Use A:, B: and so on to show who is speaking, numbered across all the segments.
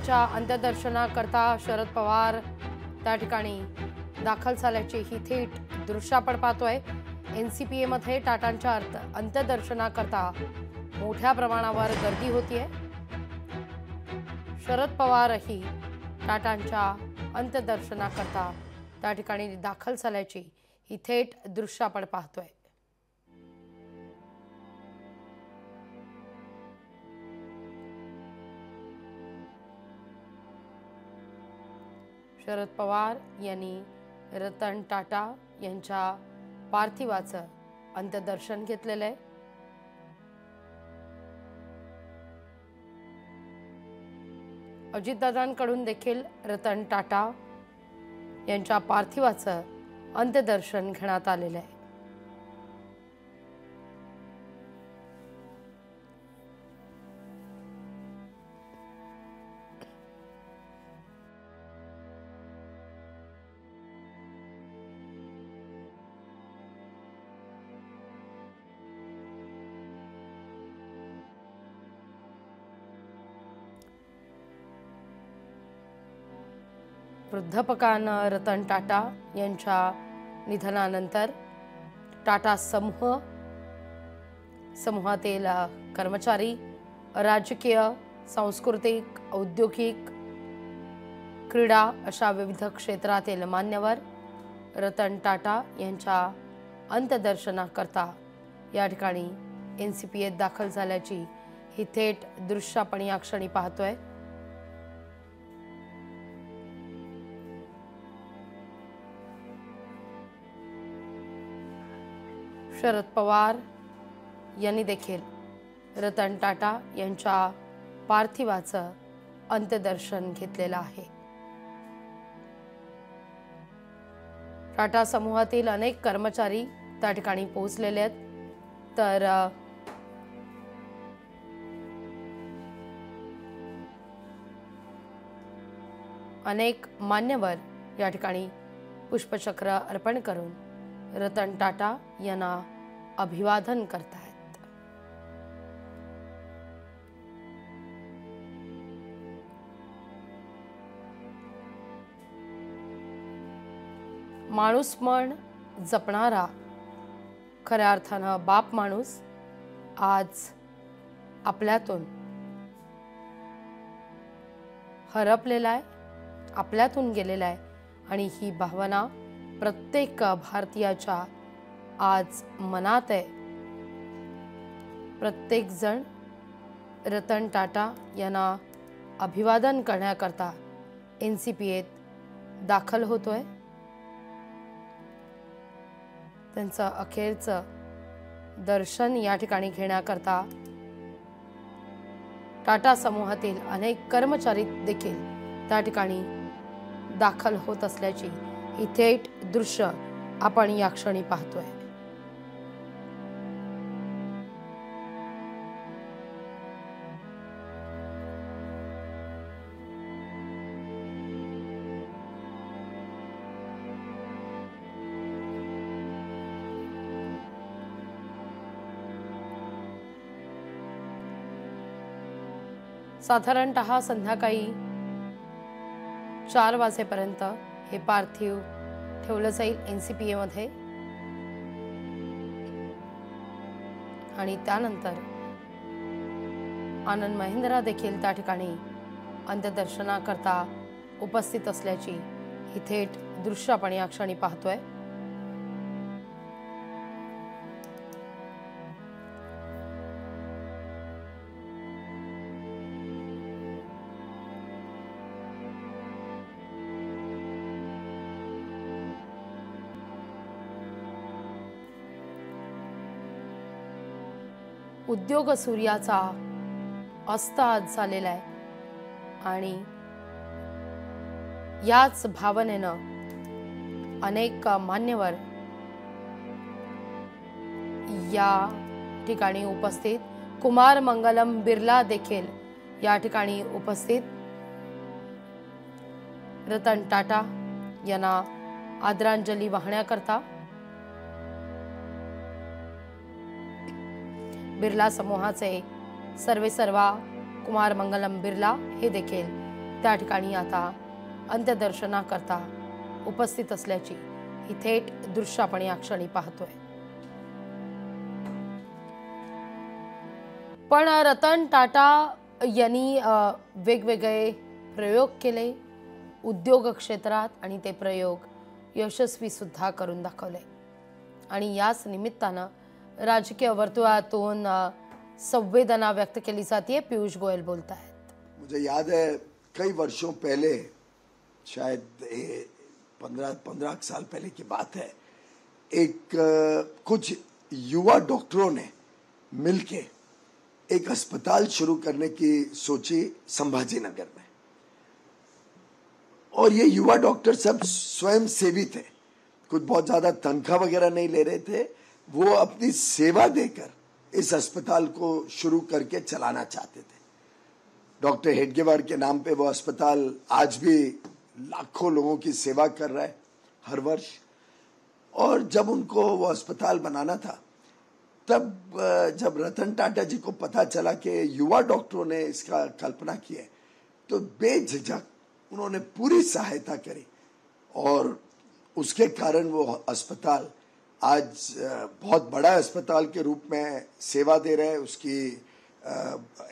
A: टाटांच्या अंत्यदर्शनाकरता शरद पवार त्या ठिकाणी दाखल झाल्याची ही थेट दृश्य आपण पाहतोय। एनसीपीए मध्ये टाटांच्या अंत्यदर्शनाकरता मोठ्या प्रमाणावर गर्दी होतीये। शरद पवारही टाटांच्या अंत्यदर्शनाकरता त्या ठिकाणी दाखल झाल्याची ही थेट दृश्य आपण पाहतोय। शरद पवार यांनी रतन टाटा यांच्या पार्थिवाचं अंत्यदर्शन घेतलेलं आहे। अजितदादांकडून देखील रतन टाटा यांच्या पार्थिवाचं अंत्यदर्शन घेण्यात आलेलं आहे। वृद्धापकाळानं रतन टाटा यांच्या निधनानंतर टाटा समूहातील कर्मचारी, राजकीय, सांस्कृतिक, औद्योगिक, क्रीडा अशा विविध क्षेत्रातील मान्यवर रतन टाटा यांच्या अंत्यदर्शनाकरता या ठिकाणी एनसीपीएत दाखल झाल्याची ही थेट दृश्य आपण या क्षणी पाहतोय। शरद पवार यांनी देखील रतन टाटा यांच्या पार्थिवाचं अंत्यदर्शन घेतलेलं आहे। टाटा समूहातील अनेक कर्मचारी त्या ठिकाणी पोहोचलेले आहेत, तर अनेक मान्यवर या ठिकाणी पुष्पचक्र अर्पण करून रतन टाटा यांना अभिवादन करतायत। माणूस मन जपणारा खऱ्या अर्थानं बाप माणूस आज आपल्यातून हरपलेला आहे, आपल्यातून गेलेला आहे आणि ही भावना प्रत्येक भारतीयाच्या आज मनात आहे। प्रत्येक जण रतन टाटा यांना अभिवादन करण्याकरता एनसीपीएत दाखल होतोय। त्यांचं अखेरचं दर्शन या ठिकाणी घेण्याकरता टाटा समूहातील अनेक कर्मचारी देखील त्या ठिकाणी दाखल होत असल्याची ही थेट दृश्य आपण या क्षणी पाहतोय। साधारणतः संध्याकाळी 4 वाजेपर्यंत हे पार्थिव ठेवलं जाईल एनसीपीए मध्ये आणि त्यानंतर आनंद महिंद्रा देखील त्या ठिकाणी अंत्यदर्शनाकरता उपस्थित असल्याची ही थेट दृश्य आपण या क्षणी पाहतोय। उद्योग सूर्याचा अस्त आज झालेला आहे आणि याच भावनेनं अनेक मान्यवर या ठिकाणी उपस्थित, कुमार मंगलम बिर्ला देखील या ठिकाणी उपस्थित रतन टाटा यांना आदरांजली वाहण्याकरता बिर्ला समूहाचे सर्वेसर्वा कुमार मंगलम बिर्ला हे देखील त्या ठिकाणी आता अंत्यदर्शनाकरता उपस्थित असल्याची ही थेट दृश्य आपण या क्षणी पाहतोय। पण रतन टाटा यांनी वेगवेगळे प्रयोग केले उद्योग क्षेत्रात आणि ते प्रयोग यशस्वी सुद्धा करून दाखवले आणि याच निमित्तानं राजकीय वर्तुळातून संवेदना व्यक्त केली जाते। पीयूष गोयल बोलता है।
B: मुझे याद है कई वर्षों पहले, शायद 15 साल पहले की बात है, एक कुछ युवा डॉक्टरों ने मिलके एक अस्पताल शुरू करने की सोची संभाजी नगर में। और ये युवा डॉक्टर सब स्वयं सेवी थे, कुछ बहुत ज्यादा तनख्वाह वगैरह नहीं ले रहे थे। वो अपनी सेवा देकर इस अस्पताल को शुरू करके चलाना चाहते थे। डॉक्टर हेडगेवार के नाम पे वो अस्पताल आज भी लाखों लोगों की सेवा कर रहा है हर वर्ष। और जब उनको वो अस्पताल बनाना था, तब जब रतन टाटा जी को पता चला कि युवा डॉक्टरों ने इसका कल्पना की है, तो बेझिझक उन्होंने पूरी सहायता करी और उसके कारण वो अस्पताल आज बहुत बड़ा अस्पताल के रूप में सेवा दे रहा है। उसकी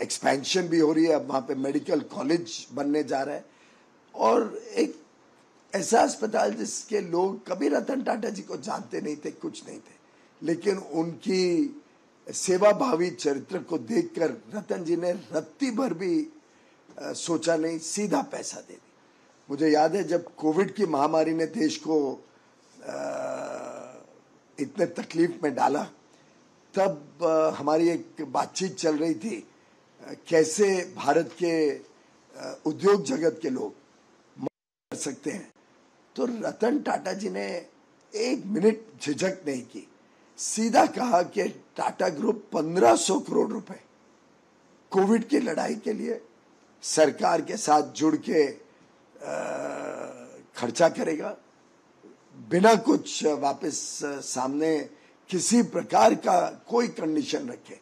B: एक्सपेंशन भी हो रही है, अब वहाँ पे मेडिकल कॉलेज बनने जा रहा है। और एक ऐसा अस्पताल जिसके लोग कभी रतन टाटा जी को जानते नहीं थे, कुछ नहीं थे, लेकिन उनकी सेवा भावी चरित्र को देखकर रतन जी ने रत्ती भर भी सोचा नहीं, सीधा पैसा दे दी। मुझे याद है जब कोविड की महामारी ने देश को इतने तकलीफ में डाला, तब हमारी एक बातचीत चल रही थी कैसे भारत के उद्योग जगत के लोग कर सकते हैं। तो रतन टाटा जी ने एक मिनट झिझक नहीं की, सीधा कहा कि टाटा ग्रुप 1500 करोड़ रुपए कोविड की लड़ाई के लिए सरकार के साथ जुड़ के खर्चा करेगा, बिना कुछ वापस सामने किसी प्रकार का कोई कंडीशन रखे।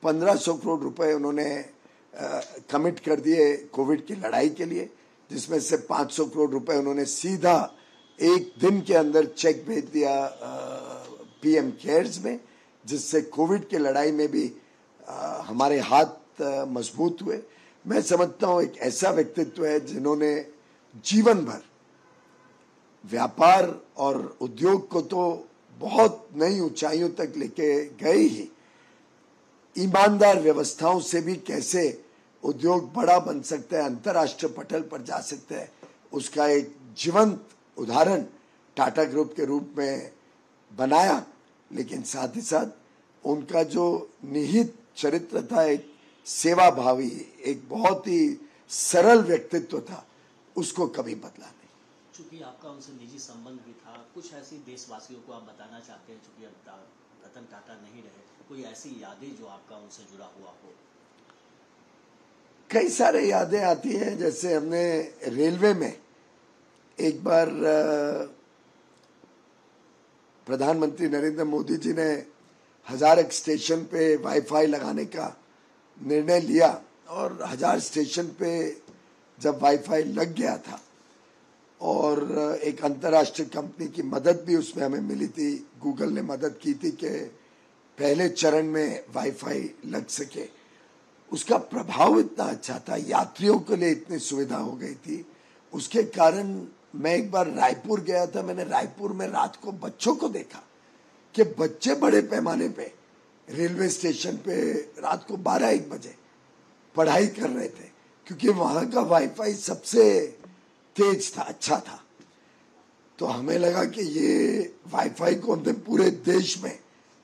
B: 1500 करोड़ रुपए उन्होंने कमिट कर दिए कोविड की लड़ाई के लिए, जिसमें से 500 करोड़ रुपए उन्होंने सीधा एक दिन के अंदर चेक भेज दिया पीएम केयर्स में, जिससे कोविड की लड़ाई में भी हमारे हाथ मजबूत हुए। मैं समझता हूँ एक ऐसा व्यक्तित्व है जिन्होंने जीवन भर व्यापार और उद्योग को तो बहुत नई ऊंचाइयों तक लेके गए ही, ईमानदार व्यवस्थाओं से भी कैसे उद्योग बड़ा बन सकता है, अंतर्राष्ट्रीय पटल पर जा सकता है, उसका एक जीवंत उदाहरण टाटा ग्रुप के रूप में बनाया। लेकिन साथ ही साथ उनका जो निहित चरित्र था, एक सेवा भावी, एक बहुत ही सरल व्यक्तित्व था, उसको कभी बदला नहीं।
C: चूंकि आपका उनसे निजी संबंध भी था, कुछ ऐसी देशवासियों को आप बताना चाहते हैं, चूंकि अब रतन टाटा नहीं रहे, कोई ऐसी यादें जो आपका उनसे जुड़ा हुआ हो?
B: कई सारे यादें आती हैं। जैसे हमने रेलवे में एक बार प्रधानमंत्री नरेंद्र मोदी जी ने हजारक स्टेशन पे वाईफाई लगाने का निर्णय लिया, और 1000 स्टेशन पे जब वाईफाई लग गया था, और एक अंतर्राष्ट्रीय कंपनी की मदद भी उसमें हमें मिली थी, गूगल ने मदद की थी कि पहले चरण में वाईफाई लग सके। उसका प्रभाव इतना अच्छा था, यात्रियों के लिए इतनी सुविधा हो गई थी। उसके कारण मैं एक बार रायपुर गया था, मैंने रायपुर में रात को बच्चों को देखा कि बच्चे बड़े पैमाने पे रेलवे स्टेशन पे रात को 12-1 बजे पढ़ाई कर रहे थे, क्योंकि वहां का वाईफाई सबसे तेज था, अच्छा था। तो हमें लगा कि ये वाईफाई को हमने पूरे देश में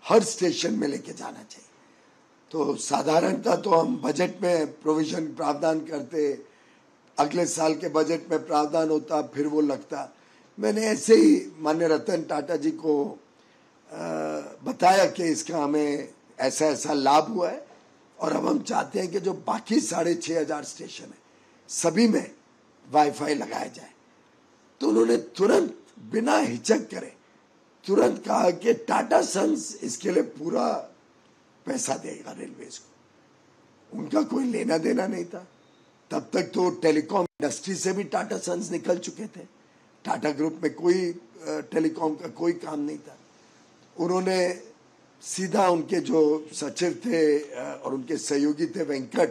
B: हर स्टेशन में लेके जाना चाहिए। तो साधारणतः तो हम बजट में प्रोविजन प्रावधान करते, अगले साल के बजट में प्रावधान होता, फिर वो लगता। मैंने ऐसे ही माननीय रतन टाटा जी को बताया कि इसका हमें ऐसा ऐसा लाभ हुआ है, और अब हम चाहते हैं कि जो बाकी 6500 स्टेशन है सभी में वाईफाई लगाया जाए। तो उन्होंने तुरंत बिना हिचक करे तुरंत कहा कि टाटा सन्स इसके लिए पूरा पैसा देगा रेलवेज को। उनका कोई लेना देना नहीं था, तब तक तो टेलीकॉम इंडस्ट्री से भी टाटा सन्स निकल चुके थे। टाटा ग्रुप में कोई टेलीकॉम का कोई काम नहीं था। उन्होंने सीधा उनके जो सचिव थे और उनके सहयोगी थे वेंकट,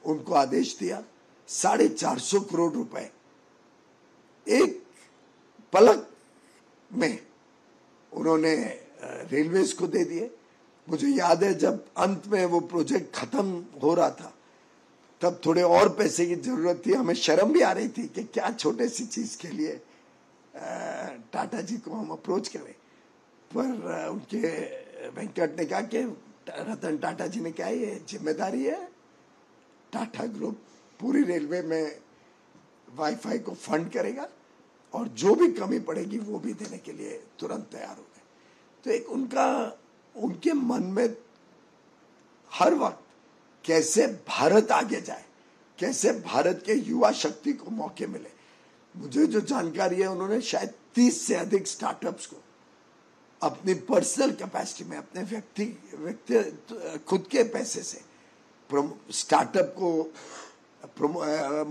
B: उनको आदेश दिया 450 करोड़ रुपए एक पलक में उन्होंने रेलवेज को दे दिए। मुझे याद है जब अंत में वो प्रोजेक्ट खत्म हो रहा था तब थोड़े और पैसे की जरूरत थी। हमें शर्म भी आ रही थी कि क्या छोटे सी चीज के लिए टाटा जी को हम अप्रोच करें, पर उनके वेंकट ने कहा कि रतन टाटा जी ने कहा ये जिम्मेदारी है, टाटा ग्रुप पूरी रेलवे में वाईफाई को फंड करेगा और जो भी कमी पड़ेगी वो भी देने के लिए तुरंत तैयार हो गए। तो एक उनके मन में हर वक्त कैसे भारत आगे जाए, कैसे भारत के युवा शक्ति को मौके मिले। मुझे जो जानकारी है उन्होंने शायद 30 से अधिक स्टार्टअप्स को अपनी पर्सनल कैपेसिटी में, अपने व्यक्ति खुद के पैसे से स्टार्टअप को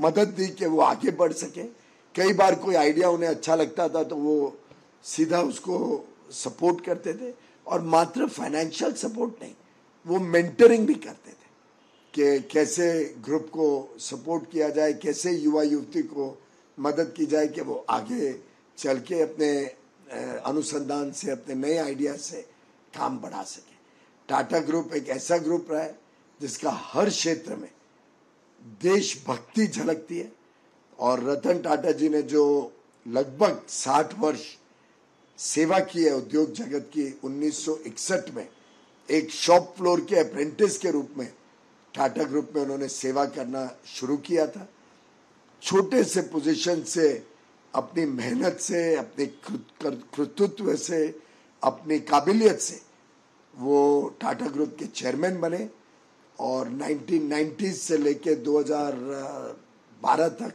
B: मदद दी कि वो आगे बढ़ सके। कई बार कोई आइडिया उन्हें अच्छा लगता था तो वो सीधा उसको सपोर्ट करते थे, और मात्र फाइनेंशियल सपोर्ट नहीं, वो मेंटरिंग भी करते थे कि कैसे ग्रुप को सपोर्ट किया जाए, कैसे युवा युवती को मदद की जाए कि वो आगे चल के अपने अनुसंधान से, अपने नए आइडिया से काम बढ़ा सके। टाटा ग्रुप एक ऐसा ग्रुप रहा है जिसका हर क्षेत्र में देशभक्ति झलकती है, और रतन टाटा जी ने जो लगभग 60 वर्ष सेवा की है उद्योग जगत की, 1961 में एक शॉप फ्लोर के अप्रेंटिस के रूप में टाटा ग्रुप में उन्होंने सेवा करना शुरू किया था। छोटे से पोजीशन से, अपनी मेहनत से, अपने कृतित्व से, अपनी काबिलियत से वो टाटा ग्रुप के चेयरमैन बने, और 1990 से लेके 2012 तक,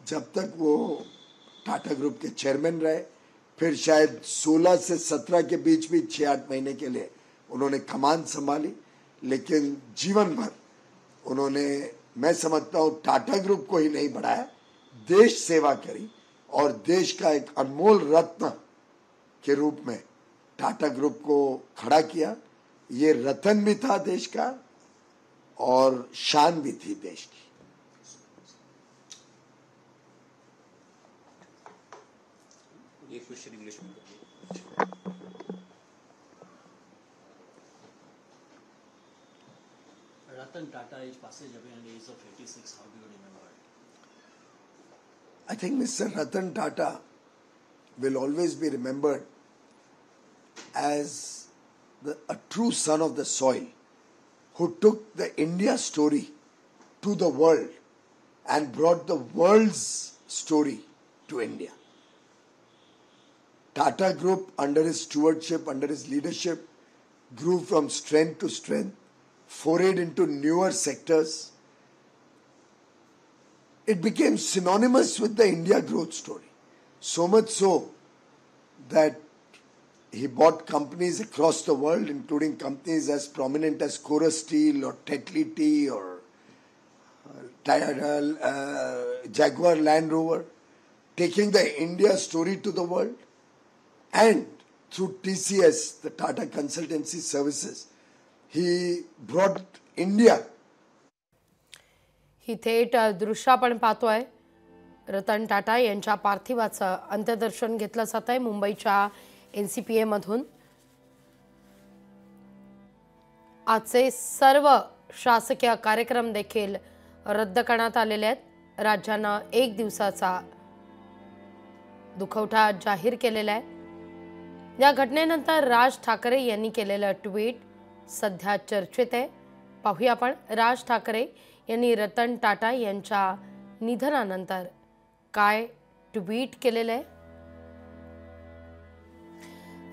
B: जब तक वो टाटा ग्रुप के चेयरमैन रहे, फिर शायद 16 से 17 के बीच भी 6-8 महीने के लिए उन्होंने कमान संभाली, लेकिन जीवन भर उन्होंने, मैं समझता हूँ, टाटा ग्रुप को ही नहीं बढ़ाया, देश सेवा करी, और देश का एक अनमोल रत्न के रूप में टाटा ग्रुप को खड़ा किया। ये रतन भी था देश का और शान भी थी देश की।
D: ये क्वेश्चन इंग्लिश में
C: Ratan Tata is passage away at the age of 86. How do you remember it?
B: I think Mr. Ratan Tata will always be remembered as a true son of the soil who took the India story to the world and brought the world's story to India. Tata Group, under his stewardship, under his leadership, grew from strength to strength, forayed into newer sectors. It became synonymous with the India growth story. So much so that he bought companies across the world, including companies as prominent as Chorus Steel or Tetley Tea or Jaguar Land Rover, taking the India story to the world. And through TCS, the Tata Consultancy Services, he brought India.
A: ही थेट दृश्य आपण पाहतोय। रतन टाटा यांच्या पार्थिवाचं अंत्यदर्शन घेतलं जात आहे मुंबईच्या NCPA मधून। आजचे सर्व शासकीय कार्यक्रम देखील रद्द करण्यात आलेले आहेत। राज्याने एक दिवसाचा दुखवटा जाहीर केलेला आहे। या घटनेनंतर राज ठाकरे यांनी केलेलं ट्विट सध्या चर्चेत आहे। पाहूया आपण राज ठाकरे यांनी रतन टाटा यांच्या निधनानंतर काय ट्विट केलेलं आहे।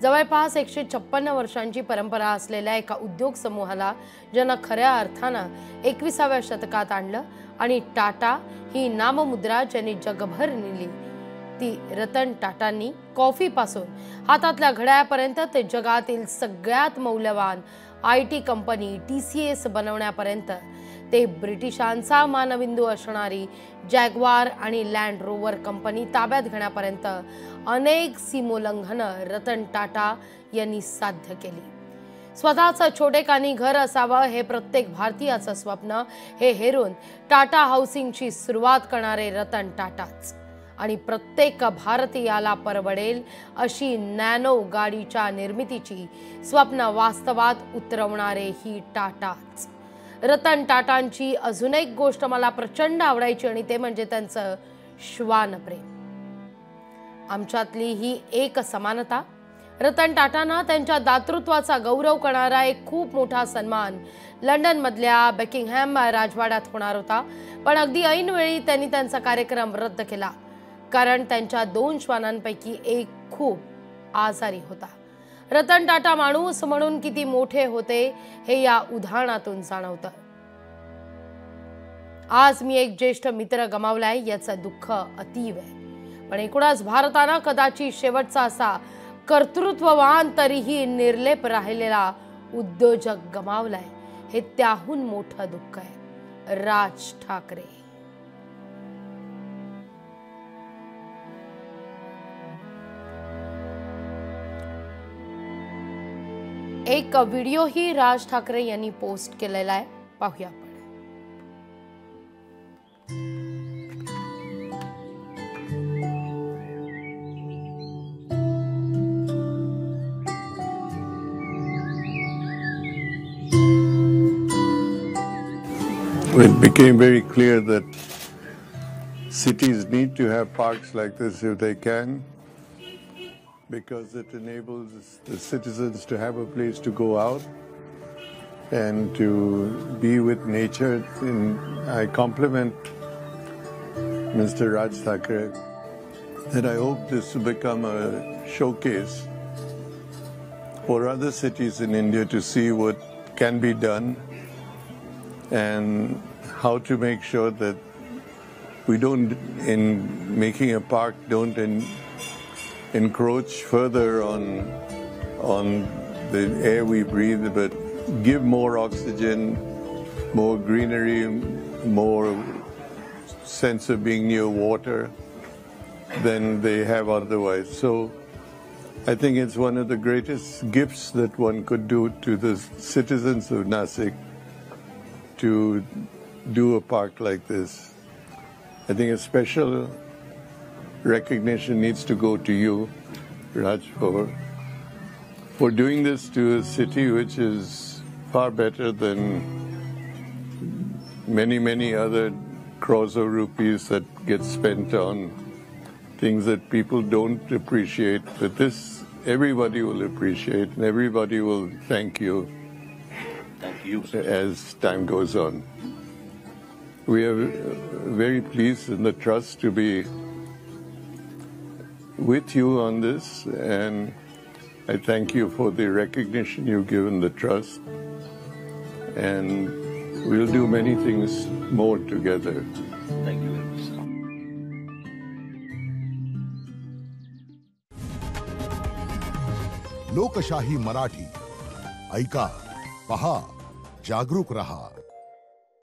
A: जवळपास 156 वर्षांची परंपरा असलेल्या एका उद्योग समूहाला ज्यांना खऱ्या अर्थाने 21व्या शतकात आणलं आणि टाटा ही नाममुद्रा ज्यांनी जगभर नेली, ती रतन टाटांनी कॉफी पासून हातातल्या घड्याळापर्यंत ते जगातील सगळ्यात मौल्यवान IT कंपनी TCS बनवण्यापर्यंत ते ब्रिटिशांचा मानबिंदू असणारी जॅग्वार आणि लँड रोवर कंपनी ताब्यात घेण्यापर्यंत अनेक सीमोल्लंघनं रतन टाटा यांनी साध्य केली. स्वतःचं छोटेखानी घर असावं हे प्रत्येक भारतीयाचं स्वप्न हे हेरून टाटा हाऊसिंगची सुरुवात करणारे रतन टाटाच आणि प्रत्येक भारतीयाला परवडेल अशी नॅनो गाडीच्या निर्मितीची स्वप्न वास्तवात उतरवणारे ही टाटाच. रतन टाटांची अजून एक गोष्ट मला प्रचंड आवडायची आणि ते म्हणजे त्यांचं श्वानप्रेम. आमच्यातली ही एक समानता. रतन टाटांना त्यांच्या दातृत्वाचा गौरव करणारा एक खूप मोठा सन्मान लंडनमधल्या बकिंगहॅम राजवाड्यात होणार होता, पण अगदी ऐनवेळी त्यांनी त्यांचा कार्यक्रम रद्द केला, कारण त्यांच्या 2 श्वानांपैकी एक खूप आजारी होता. रतन टाटा माणूस म्हणून किती मोठे होते हे या उदाहरणातून जाणवतं. आज मी एक ज्येष्ठ मित्र गमावलाय याचं दुःख अतीव आहे, पण एकूणच भारतानं कदाचित शेवटचा असा कर्तृत्ववान तरीही निर्लेप राहिलेला उद्योजक गमावलाय हे त्याहून मोठं दुःख आहे. राज ठाकरे. एक व्हिडिओही राज ठाकरे यांनी पोस्ट केलेला आहे, पाहूया आपण.
E: It became very clear that cities need to have parks like this if they can, because it enables the citizens to have a place to go out and to be with nature. And I compliment Mr. Raj Thakre that I hope this will become a showcase for other cities in India to see what can be done and how to make sure that we don't, in making a park, don't encroach further on the air we breathe, but give more oxygen, more greenery, more sense of being near water than they have otherwise. So I think it's one of the greatest gifts that one could do to the citizens of Nasik to do a park like this. I think a special recognition needs to go to you, Raj, for doing this to a city which is far better than many other crores of rupees that get spent on things that people don't appreciate. But this, everybody will appreciate and everybody will thank you.
D: Thank you.
E: As time goes on. We are very pleased in the trust to be with you on this, and I thank you for the recognition you've given the trust, and we'll do many things more together.
D: Thank you very much, sir.
F: लोकशाही मराठी ऐका, पहा, जागरूक रहा.